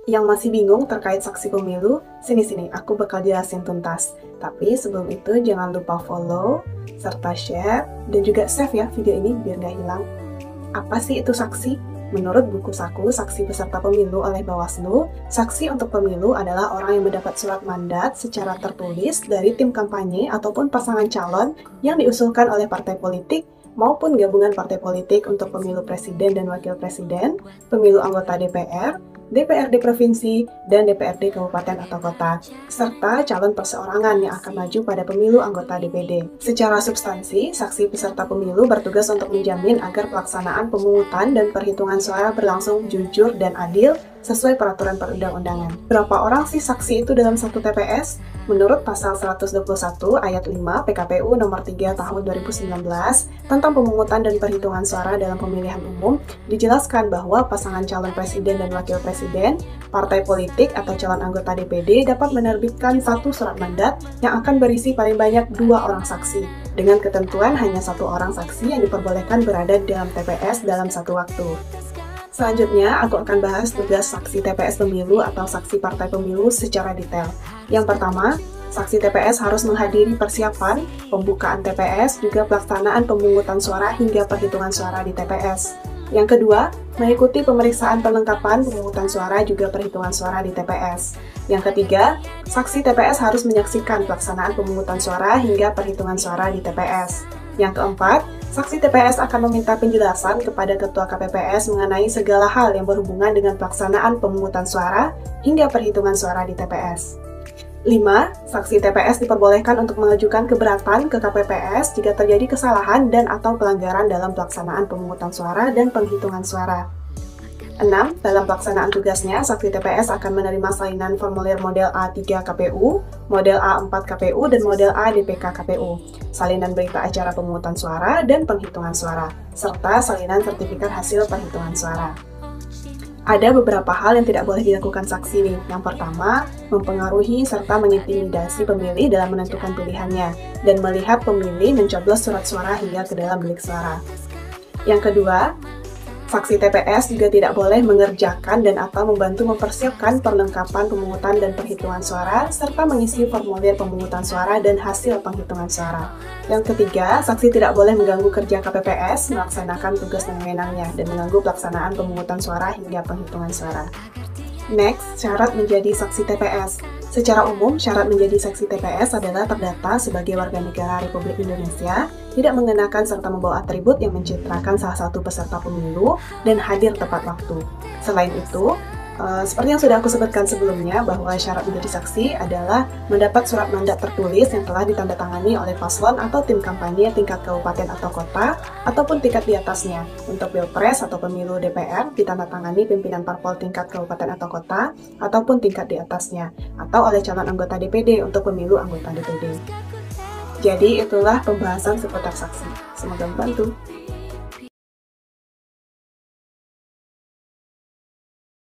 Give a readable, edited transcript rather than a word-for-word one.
Yang masih bingung terkait saksi pemilu, sini-sini aku bakal jelasin tuntas. Tapi sebelum itu jangan lupa follow, serta share, dan juga save ya video ini biar nggak hilang. Apa sih itu saksi? Menurut buku saku Saksi Peserta Pemilu oleh Bawaslu, saksi untuk pemilu adalah orang yang mendapat surat mandat secara tertulis dari tim kampanye ataupun pasangan calon yang diusulkan oleh partai politik maupun gabungan partai politik untuk pemilu presiden dan wakil presiden, pemilu anggota DPR, DPRD Provinsi, dan DPRD Kabupaten atau Kota, serta calon perseorangan yang akan maju pada pemilu anggota DPD. Secara substansi, saksi peserta pemilu bertugas untuk menjamin agar pelaksanaan pemungutan dan perhitungan suara berlangsung jujur dan adil sesuai peraturan perundang-undangan. Berapa orang sih saksi itu dalam satu TPS? Menurut pasal 121 ayat 5 PKPU nomor 3 tahun 2019 tentang pemungutan dan perhitungan suara dalam pemilihan umum, dijelaskan bahwa pasangan calon presiden dan wakil presiden, partai politik atau calon anggota DPD dapat menerbitkan satu surat mandat yang akan berisi paling banyak 2 orang saksi, dengan ketentuan hanya 1 orang saksi yang diperbolehkan berada di dalam TPS dalam satu waktu. Selanjutnya, aku akan bahas tugas saksi TPS pemilu atau saksi partai pemilu secara detail. Yang pertama, saksi TPS harus menghadiri persiapan, pembukaan TPS, juga pelaksanaan pemungutan suara hingga perhitungan suara di TPS. Yang kedua, mengikuti pemeriksaan perlengkapan pemungutan suara juga perhitungan suara di TPS. Yang ketiga, saksi TPS harus menyaksikan pelaksanaan pemungutan suara hingga perhitungan suara di TPS. Yang keempat, saksi TPS akan meminta penjelasan kepada Ketua KPPS mengenai segala hal yang berhubungan dengan pelaksanaan pemungutan suara hingga perhitungan suara di TPS. 5. Saksi TPS diperbolehkan untuk mengajukan keberatan ke KPPS jika terjadi kesalahan dan atau pelanggaran dalam pelaksanaan pemungutan suara dan penghitungan suara. 6. Dalam pelaksanaan tugasnya, saksi TPS akan menerima salinan formulir model A3 KPU, model A4 KPU, dan model A DPK KPU, salinan berita acara pemungutan suara dan penghitungan suara, serta salinan sertifikat hasil perhitungan suara. Ada beberapa hal yang tidak boleh dilakukan saksi nih. Yang pertama, mempengaruhi serta mengintimidasi pemilih dalam menentukan pilihannya, dan melihat pemilih mencoblos surat suara hingga ke dalam bilik suara. Yang kedua, saksi TPS juga tidak boleh mengerjakan dan atau membantu mempersiapkan perlengkapan pemungutan dan perhitungan suara, serta mengisi formulir pemungutan suara dan hasil penghitungan suara. Yang ketiga, saksi tidak boleh mengganggu kerja KPPS, melaksanakan tugas dan wewenangnya, dan mengganggu pelaksanaan pemungutan suara hingga penghitungan suara. Next, syarat menjadi saksi TPS. Secara umum, syarat menjadi saksi TPS adalah terdata sebagai warga negara Republik Indonesia, tidak mengenakan serta membawa atribut yang mencitrakan salah satu peserta pemilu, dan hadir tepat waktu. Selain itu, seperti yang sudah aku sebutkan sebelumnya, bahwa syarat menjadi saksi adalah mendapat surat mandat tertulis yang telah ditandatangani oleh paslon atau tim kampanye tingkat kabupaten atau kota, ataupun tingkat di atasnya. Untuk pilpres atau pemilu DPR, ditandatangani pimpinan parpol tingkat kabupaten atau kota, ataupun tingkat di atasnya, atau oleh calon anggota DPD untuk pemilu anggota DPD. Jadi itulah pembahasan seputar saksi. Semoga membantu.